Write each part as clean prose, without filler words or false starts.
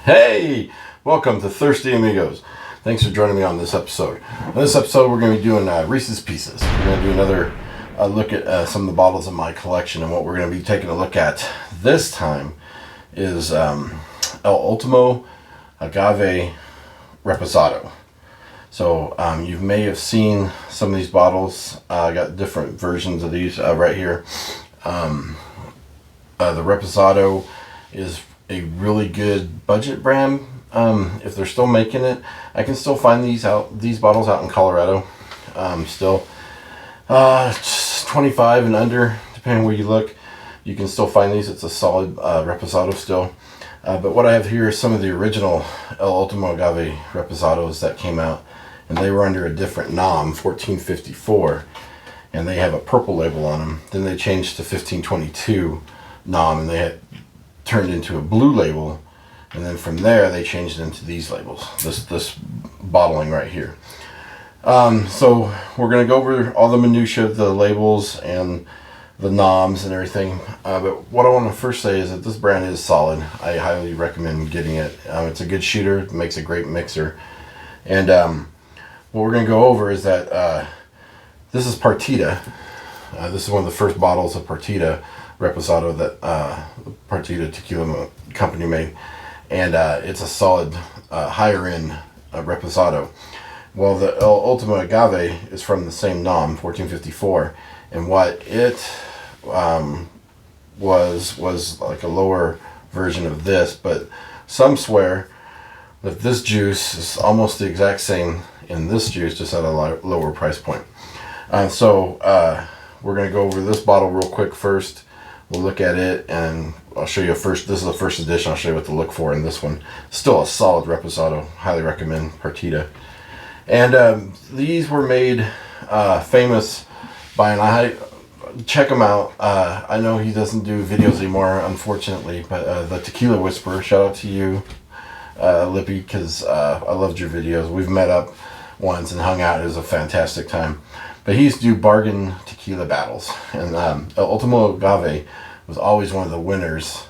Hey, welcome to Thirsty Amigos. Thanks for joining me on this episode. In this episode, we're going to be doing Reese's Pieces. We're going to do another look at some of the bottles in my collection, and what we're going to be taking a look at this time is El Ultimo Agave Reposado. So you may have seen some of these bottles. I got different versions of these right here. The Reposado is a really good budget brand. If they're still making it, I can still find these bottles out in Colorado. Still, 25 and under, depending where you look, you can still find these. It's a solid Reposado still. But what I have here is some of the original El Ultimo Agave Reposados that came out, and they were under a different NOM, 1454, and they have a purple label on them. Then they changed to 1522 NOM, and they had turned into a blue label, and then from there they changed it into these labels, this bottling right here. So we're going to go over all the minutiae of the labels and the noms and everything, but what I want to first say is that this brand is solid. I highly recommend getting it. It's a good shooter, it makes a great mixer, and what we're going to go over is that this is Partida. This is one of the first bottles of Partida Reposado that Partida Tequila Company made, and it's a solid higher end Reposado. Well, the El Ultimo Agave is from the same NOM, 1454, and what it was like a lower version of this, but some swear that this juice is almost the exact same in this juice, just at a lower price point. So we're going to go over this bottle real quick first. We'll look at it, and I'll show you first. This is the first edition. I'll show you what to look for in this one. Still a solid Reposado. Highly recommend Partida. And these were made famous by, and I check him out. I know he doesn't do videos anymore, unfortunately, but the Tequila Whisperer. Shout out to you, Lippy, because I loved your videos. We've met up once and hung out. It was a fantastic time. But he used to do bargain tequila battles, and El Ultimo Agave was always one of the winners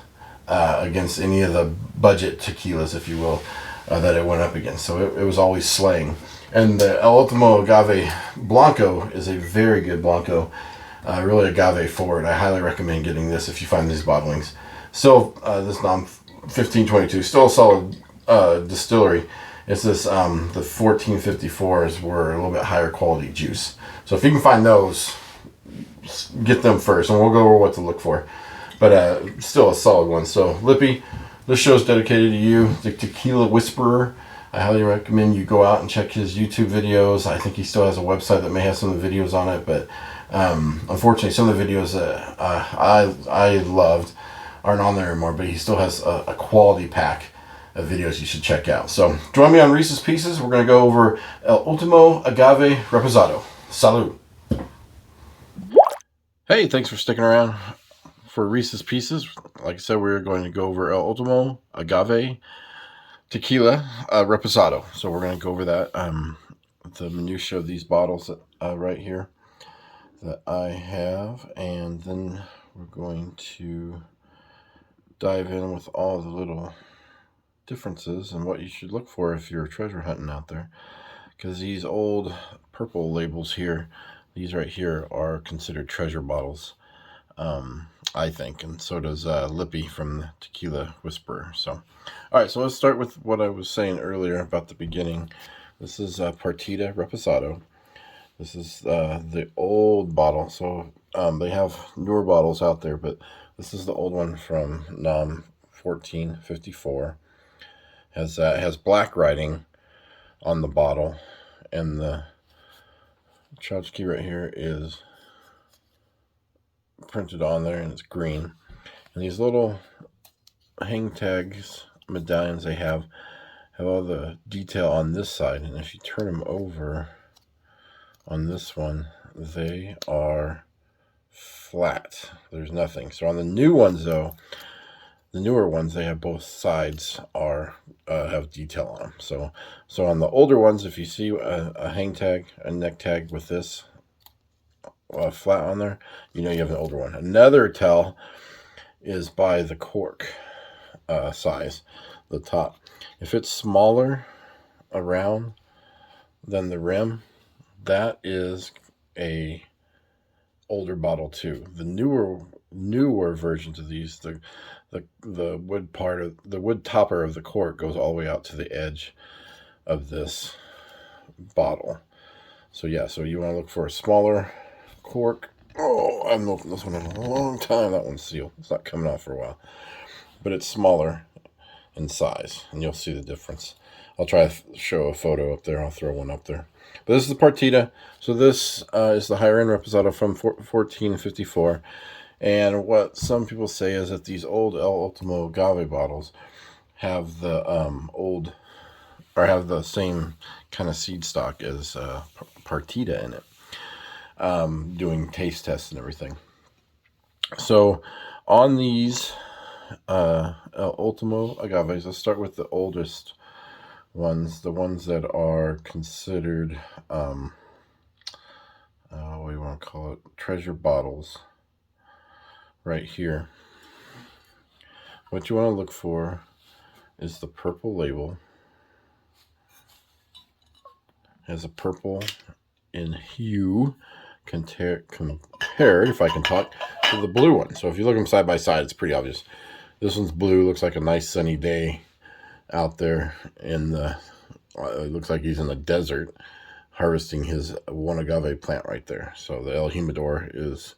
against any of the budget tequilas, if you will, that it went up against. So it was always slaying. And the El Ultimo Agave Blanco is a very good Blanco, really agave forward. I highly recommend getting this if you find these bottlings. Still, this NOM 1522, still a solid distillery. It's this, the 1454s were a little bit higher quality juice. So if you can find those, get them first, and we'll go over what to look for. But still a solid one. So Lippy, this show is dedicated to you, the Tequila Whisperer. I highly recommend you go out and check his YouTube videos. I think he still has a website that may have some of the videos on it, but unfortunately some of the videos that I loved aren't on there anymore, but he still has a quality pack of videos you should check out. So join me on Reese's Pieces. We're going to go over El Ultimo Agave Reposado. Salud. Hey, thanks for sticking around for Reese's Pieces. Like I said, we're going to go over El Ultimo Agave Tequila Reposado. So we're going to go over that, the minutiae of these bottles right here that I have, and then we're going to dive in with all the little differences and what you should look for if you're treasure hunting out there, because these old purple labels here, these right here, are considered treasure bottles, I think, and so does Lippy from the Tequila Whisperer. So all right, so let's start with what I was saying earlier about the beginning. This is Partida Reposado. This is the old bottle. So they have newer bottles out there, but this is the old one from NOM 1454. Has black writing on the bottle, and the tchotchke right here is printed on there, and it's green. And these little hang tags, medallions they have all the detail on this side, and if you turn them over on this one, they are flat. There's nothing. So on the new ones, though, the newer ones, they have both sides have detail on them. So on the older ones, if you see a hang tag, a neck tag with this flat on there, you know you have an older one. Another tell is by the cork size, the top. If it's smaller around than the rim, that is a older bottle too. The newer versions of these, the wood topper of the cork goes all the way out to the edge of this bottle. So yeah, so you want to look for a smaller cork. Oh, I haven't opened this one in a long time. That one's sealed. It's not coming out for a while, but it's smaller in size, and you'll see the difference. I'll try to show a photo up there. I'll throw one up there. But this is the Partita. So this is the higher end Reposado from 1454. And what some people say is that these old El Ultimo Agave bottles have the have the same kind of seed stock as Partita in it, doing taste tests and everything. So on these El Ultimo Agaves, let's start with the oldest ones, the ones that are considered, what do you want to call it, treasure bottles, right here. What you want to look for is the purple label. It has a purple in hue compared, if I can talk, to the blue one. So if you look them side by side, it's pretty obvious. This one's blue, looks like a nice sunny day out there in the, it looks like he's in the desert harvesting his one agave plant right there. So the El Humidor is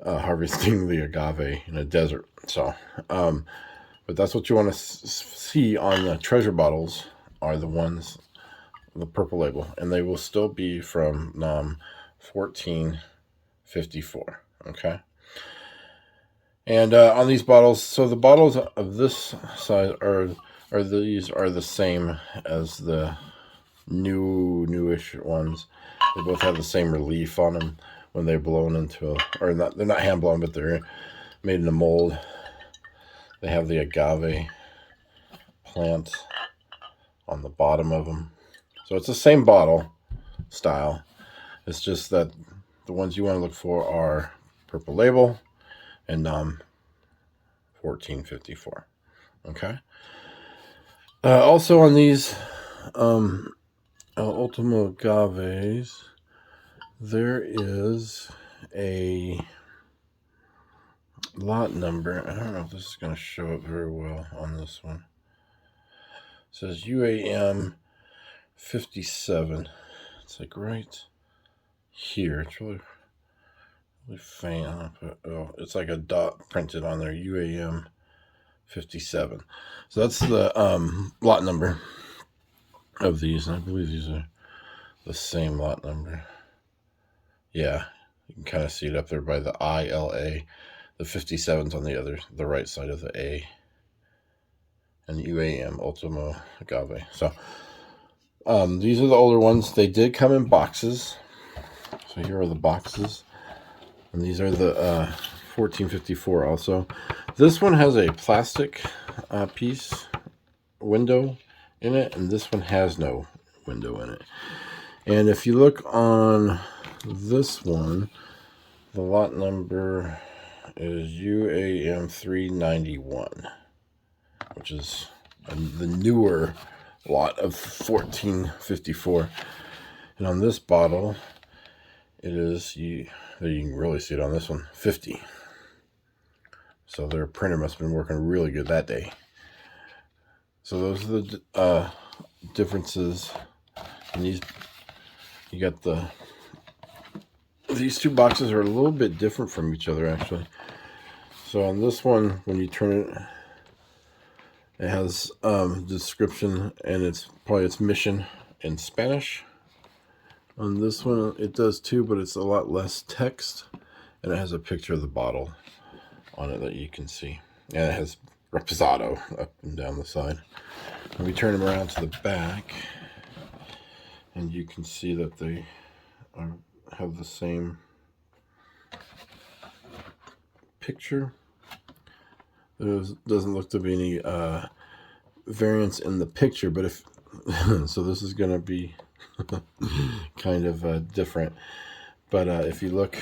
harvesting the agave in a desert. So, but that's what you want to see on the treasure bottles are the ones, the purple label, and they will still be from 1454. Okay. And on these bottles, so the bottles of this size are the same as the newish ones. They both have the same relief on them when they're blown into or not. They're not hand blown, but they're made in a mold. They have the agave plant on the bottom of them, so it's the same bottle style. It's just that the ones you want to look for are purple label and 1454. Okay. Also on these Ultimo Agaves, there is a lot number. I don't know if this is going to show up very well on this one. It says UAM 57. It's like right here. It's really faint. It's like a dot printed on there. UAM 57. So that's the lot number of these, and I believe these are the same lot number. Yeah, you can kind of see it up there by the ILA. The 57's on the right side of the A, and UAM Ultimo Agave. So these are the older ones. They did come in boxes. So here are the boxes, and these are the 1454 also. This one has a plastic piece window in it, and this one has no window in it. And if you look on this one, the lot number is UAM 391, which is the newer lot of 1454. And on this bottle, it is, you can really see it on this one, 50. So their printer must have been working really good that day. So those are the differences. And these, you got these two boxes are a little bit different from each other actually. So on this one, when you turn it, it has description, and it's probably its mission in Spanish. On this one, it does too, but it's a lot less text, and it has a picture of the bottle on it that you can see, and it has Reposado up and down the side. And we turn them around to the back, and you can see that they have the same picture. There doesn't look to be any variance in the picture, but if so, this is going to be kind of different. But if you look,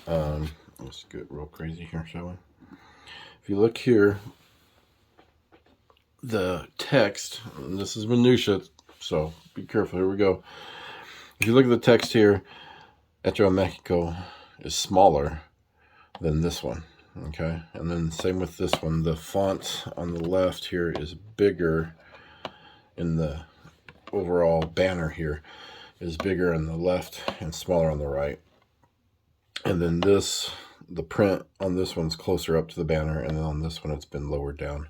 let's get real crazy here, shall we? If you look here, the text, and this is minutia, so be careful. Here we go. If you look at the text here, Hecho Mexico is smaller than this one. Okay, and then same with this one. The font on the left here is bigger in the overall banner here, is bigger on the left and smaller on the right. And then this, the print on this one's closer up to the banner, and then on this one it's been lowered down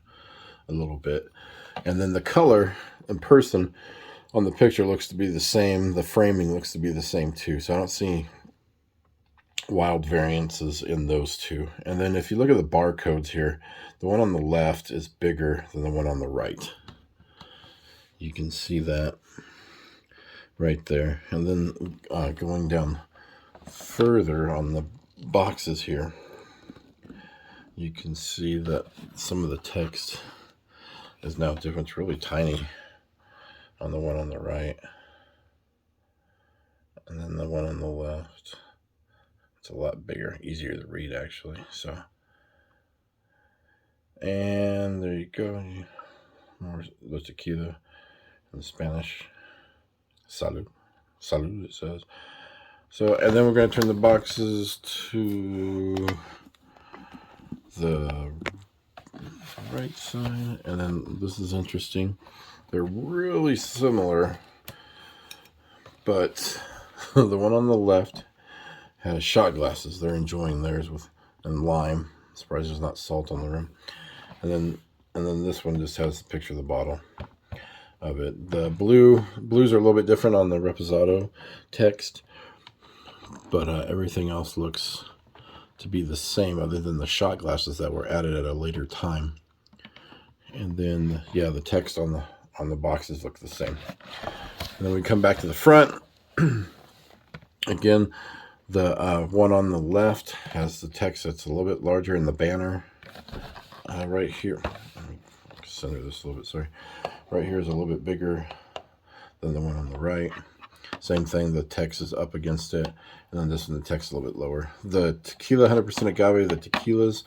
a little bit. And then the color in person on the picture looks to be the same. The framing looks to be the same too. So I don't see wild variances in those two. And then if you look at the barcodes here, the one on the left is bigger than the one on the right. You can see that right there. And then going down further on the boxes here, you can see that some of the text is now different. It's really tiny on the one on the right, and then the one on the left, it's a lot bigger, easier to read actually. So, and there you go, more the tequila in Spanish, salud, salud it says. So, and then we're going to turn the boxes to the right side, and then this is interesting. They're really similar, but the one on the left has shot glasses. They're enjoying theirs with and lime. I'm surprised there's not salt on the rim. And then this one just has the picture of the bottle of it. The blues are a little bit different on the Reposado text, but everything else looks to be the same other than the shot glasses that were added at a later time. And then, yeah, the text on the boxes look the same. And then we come back to the front. Again, the one on the left has the text that's a little bit larger in the banner. Right here, let me center this a little bit, sorry. Right here is a little bit bigger than the one on the right. Same thing, the text is up against it, and then this one, the text is a little bit lower. The tequila 100% agave, the tequilas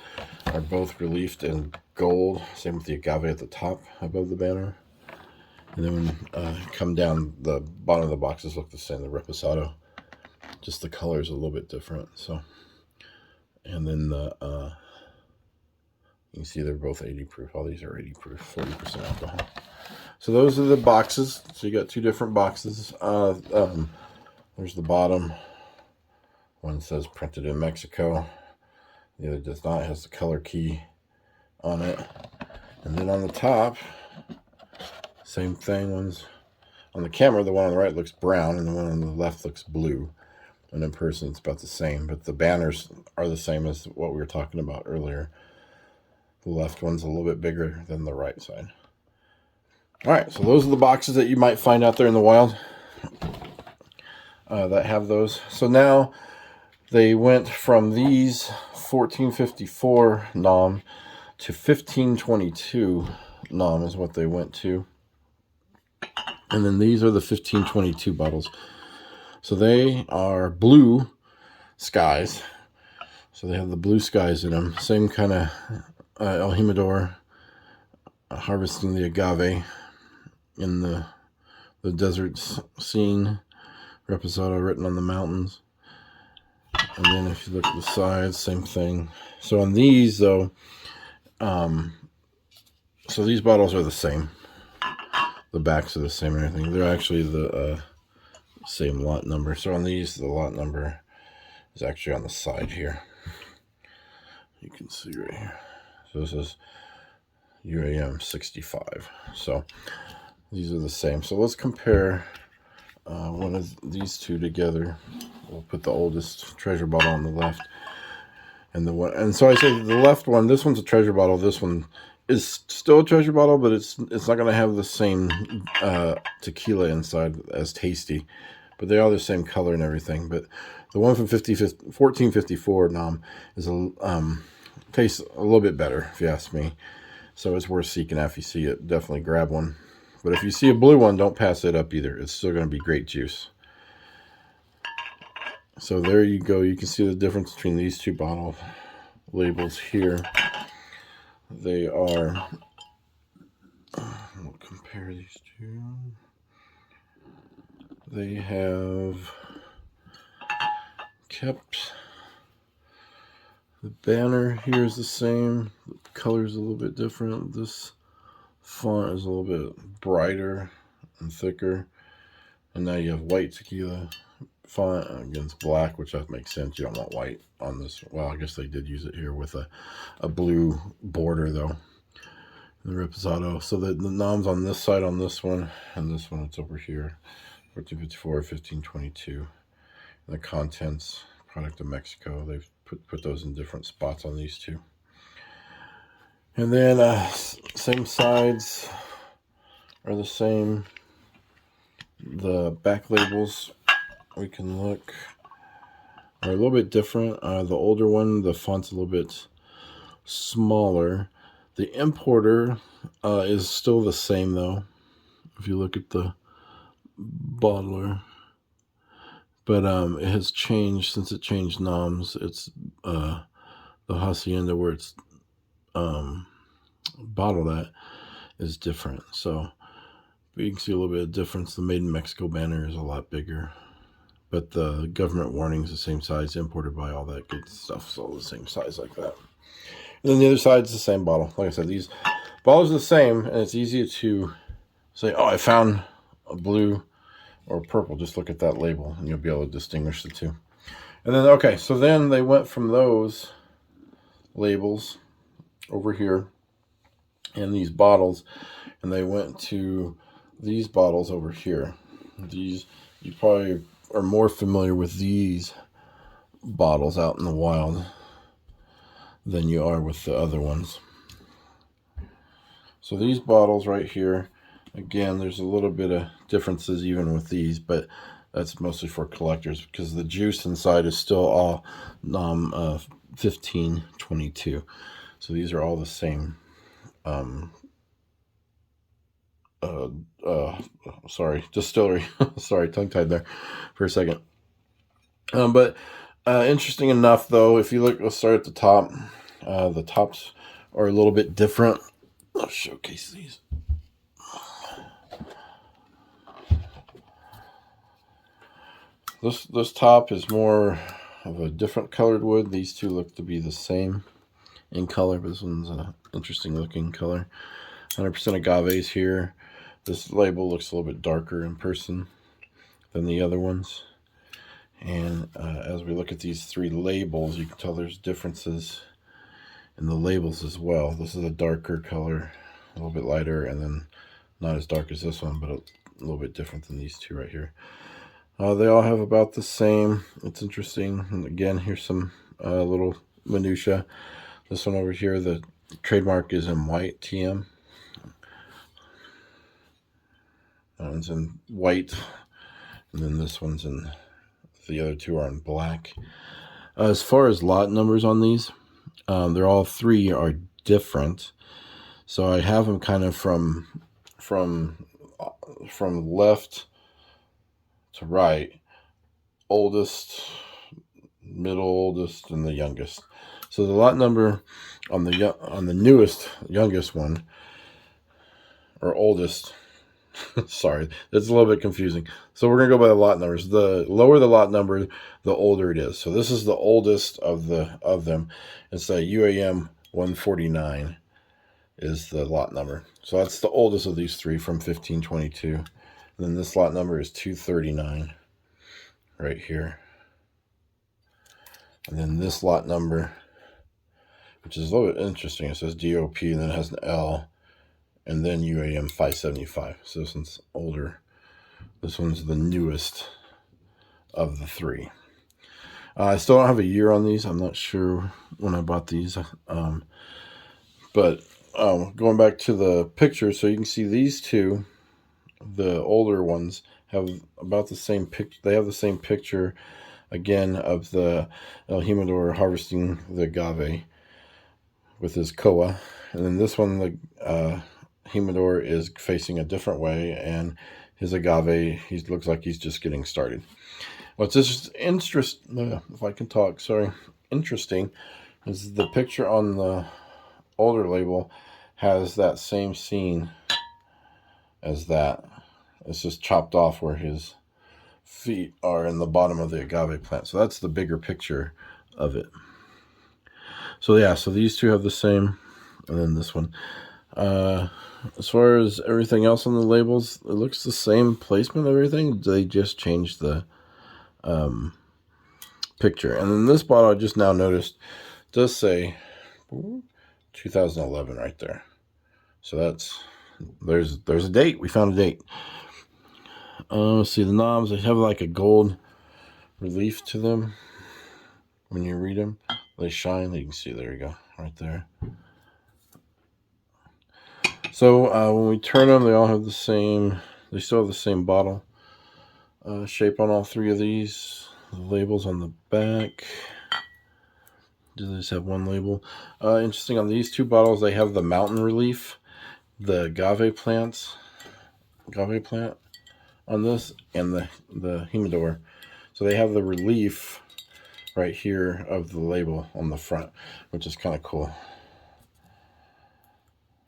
are both reliefed in gold. Same with the agave at the top above the banner. And then when come down, the bottom of the boxes look the same, the Reposado. Just the color is a little bit different. So, and then the you can see they're both 80 proof. All these are 80 proof, 40% alcohol. So those are the boxes. So you got two different boxes. There's the bottom. One says printed in Mexico. The other does not. It has the color key on it. And then on the top, same thing. One's on the camera. The one on the right looks brown, and the one on the left looks blue. And in person, it's about the same. But the banners are the same as what we were talking about earlier. The left one's a little bit bigger than the right side. All right, so those are the boxes that you might find out there in the wild that have those. So now they went from these 1454 NOM to 1522 NOM is what they went to. And then these are the 1522 bottles. So they are blue skies. So they have the blue skies in them. Same kind of El Jimador harvesting the agave in the desert scene. Reposado written on the mountains. And then if you look at the sides, same thing. So on these though, so these bottles are the same. The backs are the same and everything. They're actually the same lot number. So on these, the lot number is actually on the side here. You can see right here. So this is UAM 65. So these are the same. So let's compare one of these two together. We'll put the oldest treasure bottle on the left, and the one. And so I say the left one. This one's a treasure bottle. This one is still a treasure bottle, but it's not going to have the same tequila inside as tasty. But they are the same color and everything. But the one from 1454 NOM is tastes a little bit better, if you ask me. So it's worth seeking out. If you see it, definitely grab one. But if you see a blue one, don't pass it up either. It's still going to be great juice. So there you go. You can see the difference between these two bottle labels here. They are, compare these two. They have kept the banner here is the same. The color is a little bit different. This font is a little bit brighter and thicker. And now you have white tequila font against black, which that makes sense. You don't want white on this. Well, I guess they did use it here with a blue border, though. The Reposado. So the noms on this side on this one, and this one it's over here. 1454, 1522. And the contents, product of Mexico. They've put those in different spots on these two. And then same sides are the same. The back labels, we can look, are a little bit different. The older one, the font's a little bit smaller. The importer is still the same, though, if you look at the bottler. But it has changed since it changed noms. It's the Hacienda where it's bottled at is different. So you can see a little bit of difference. The Made in Mexico banner is a lot bigger. But the government warning is the same size, imported by all that good stuff. So the same size like that. And then the other side is the same bottle. Like I said, these bottles are the same. And it's easy to say, oh, I found a blue or purple. Just look at that label and you'll be able to distinguish the two. And then, okay, so then they went from those labels over here and these bottles, and they went to these bottles over here. These, you probably are more familiar with these bottles out in the wild than you are with the other ones. So these bottles right here, again, there's a little bit of differences even with these, but that's mostly for collectors because the juice inside is still all 1522. So these are all the same. Distillery. Sorry, tongue-tied there for a second. But interesting enough, though, if you look, let's start at the top. The tops are a little bit different. I'll showcase these. This top is more of a different colored wood. These two look to be the same in color, but this one's an interesting looking color. 100% agaves here. This label looks a little bit darker in person than the other ones. And as we look at these three labels, you can tell there's differences in the labels as well. This is a darker color, a little bit lighter, and then not as dark as this one, but a little bit different than these two right here. They all have about the same. It's interesting. And again, here's some little minutia. This one over here, the trademark is in white TM. That one's in white, and then this one's in, the other two are in black. As far as lot numbers on these, they're all three are different. So I have them kind of from left to right, oldest, middle oldest, and the youngest. So the lot number on the newest, youngest one, or oldest, sorry, that's a little bit confusing. So we're going to go by the lot numbers. The lower the lot number, the older it is. So this is the oldest of them. It's a UAM 149 is the lot number. So that's the oldest of these three from 1522. And then this lot number is 239 right here. And then this lot number, which is a little bit interesting. It says DOP and then it has an L and then UAM 575. So this one's older. This one's the newest of the three. I still don't have a year on these. I'm not sure when I bought these. But going back to the picture, so you can see these two, the older ones, have about the same picture. They have the same picture, again, of the El Jimador harvesting the agave with his koa. And then this one, the Jimador is facing a different way, and his agave, he looks like he's just getting started. What's just interesting, if I can talk, sorry, interesting, is the picture on the older label has that same scene as that. It's just chopped off where his feet are in the bottom of the agave plant. So that's the bigger picture of it. So yeah, so these two have the same, and then this one. As far as everything else on the labels, it looks the same placement of everything. They just changed the picture. And then this bottle, I just now noticed, does say 2011 right there. So that's, there's a date. We found a date. Let's see, the knobs, they have like a gold relief to them. When you read them, they shine. You can see, there you go, right there. So when we turn them, they all have the same, they still have the same bottle shape on all three of these. The labels on the back, do they just have one label? Interesting, on these two bottles, they have the mountain relief, the agave plant on this, and the humidor. So they have the relief right here of the label on the front, which is kind of cool.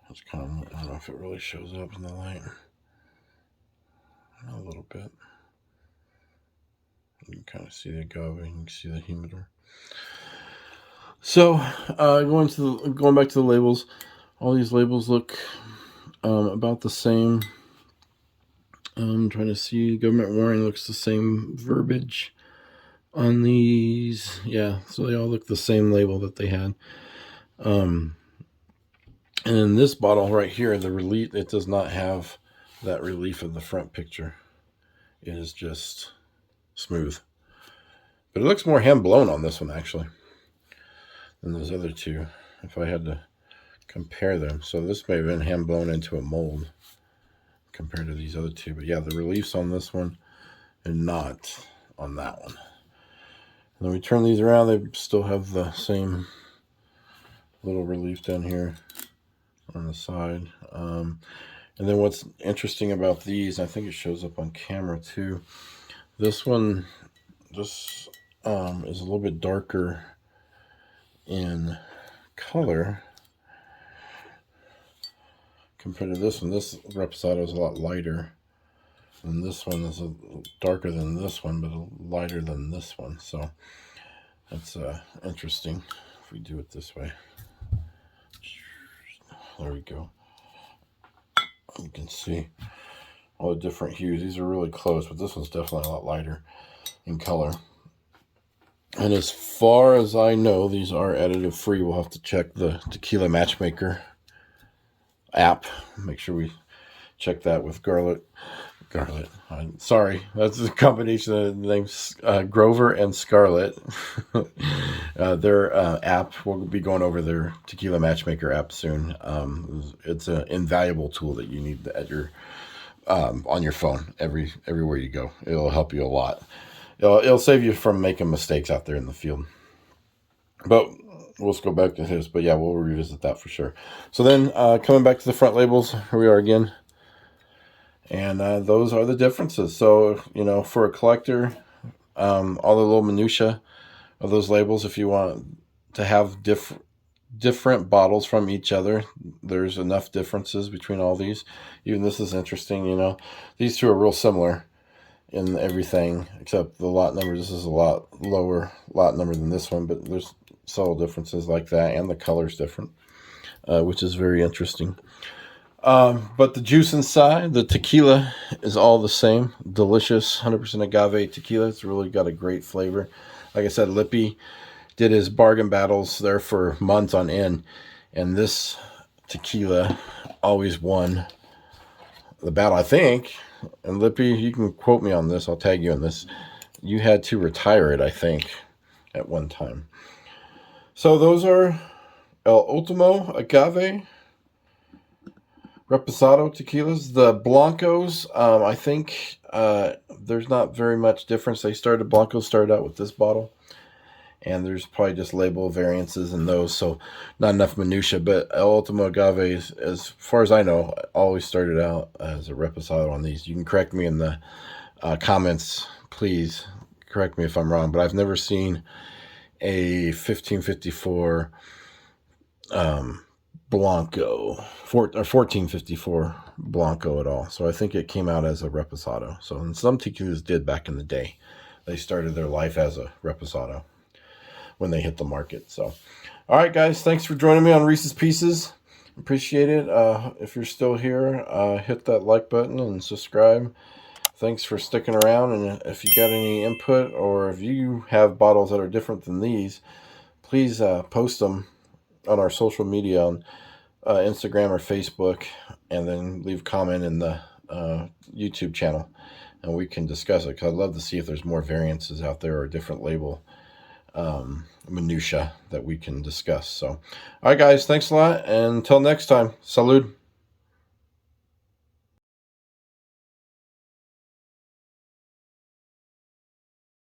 It's kind of, I don't know if it really shows up in the light. A little bit. You can kind of see the agave, you can see the humidor. So going back to the labels, all these labels look about the same. I'm trying to see, government warning looks the same verbiage on these. Yeah, so they all look the same label that they had. And in this bottle right here, the relief, it does not have that relief of the front picture. It is just smooth. But it looks more hand blown on this one actually than those other two, if I had to compare them. So this may have been hand blown into a mold compared to these other two. But yeah, the reliefs on this one and not on that one. And then we turn these around, they still have the same little relief down here on the side. And then what's interesting about these, I think it shows up on camera too. This one just is a little bit darker in color compared to this one. This Reposado is a lot lighter, and this one is darker than this one, but lighter than this one. So that's interesting if we do it this way. There we go. You can see all the different hues. These are really close, but this one's definitely a lot lighter in color. And as far as I know, these are additive free. We'll have to check the Tequila Matchmaker app. Make sure we check that with Scarlet. Sorry, that's a combination of the names Grover and Scarlet. Their app, we'll be going over their Tequila Matchmaker app soon. It's an invaluable tool that you need at your on your phone everywhere you go. It'll help you a lot. It'll save you from making mistakes out there in the field. But let's go back to his. But yeah, we'll revisit that for sure. So then coming back to the front labels, here we are again. And those are the differences. So, you know, for a collector, all the little minutia of those labels, if you want to have different bottles from each other, there's enough differences between all these. Even this is interesting, you know. These two are real similar in everything, except the lot numbers. This is a lot lower lot number than this one, but there's subtle differences like that, and the color's different, which is very interesting. But the juice inside, the tequila is all the same. Delicious, 100% agave tequila. It's really got a great flavor. Like I said, Lippy did his bargain battles there for months on end, and this tequila always won the battle, I think. And Lippy, you can quote me on this. I'll tag you on this. You had to retire it, I think, at one time. So those are El Ultimo Agave Reposado tequilas. The Blancos, I think there's not very much difference. Blancos started out with this bottle, and there's probably just label variances in those, so not enough minutia. But El Ultimo Agave, as far as I know, always started out as a Reposado on these. You can correct me in the comments, please correct me if I'm wrong, but I've never seen a 1554 Blanco, or 1454 Blanco at all. So I think it came out as a Reposado. So, and some tequilas did back in the day. They started their life as a Reposado when they hit the market. So, all right, guys, thanks for joining me on Reese's Pieces. Appreciate it. If you're still here, hit that like button and subscribe. Thanks for sticking around. And if you got any input, or if you have bottles that are different than these, please post them on our social media on Instagram or Facebook, and then leave a comment in the YouTube channel, and we can discuss it, because I'd love to see if there's more variances out there or different label minutia that we can discuss. So, all right, guys, thanks a lot, and until next time, salud.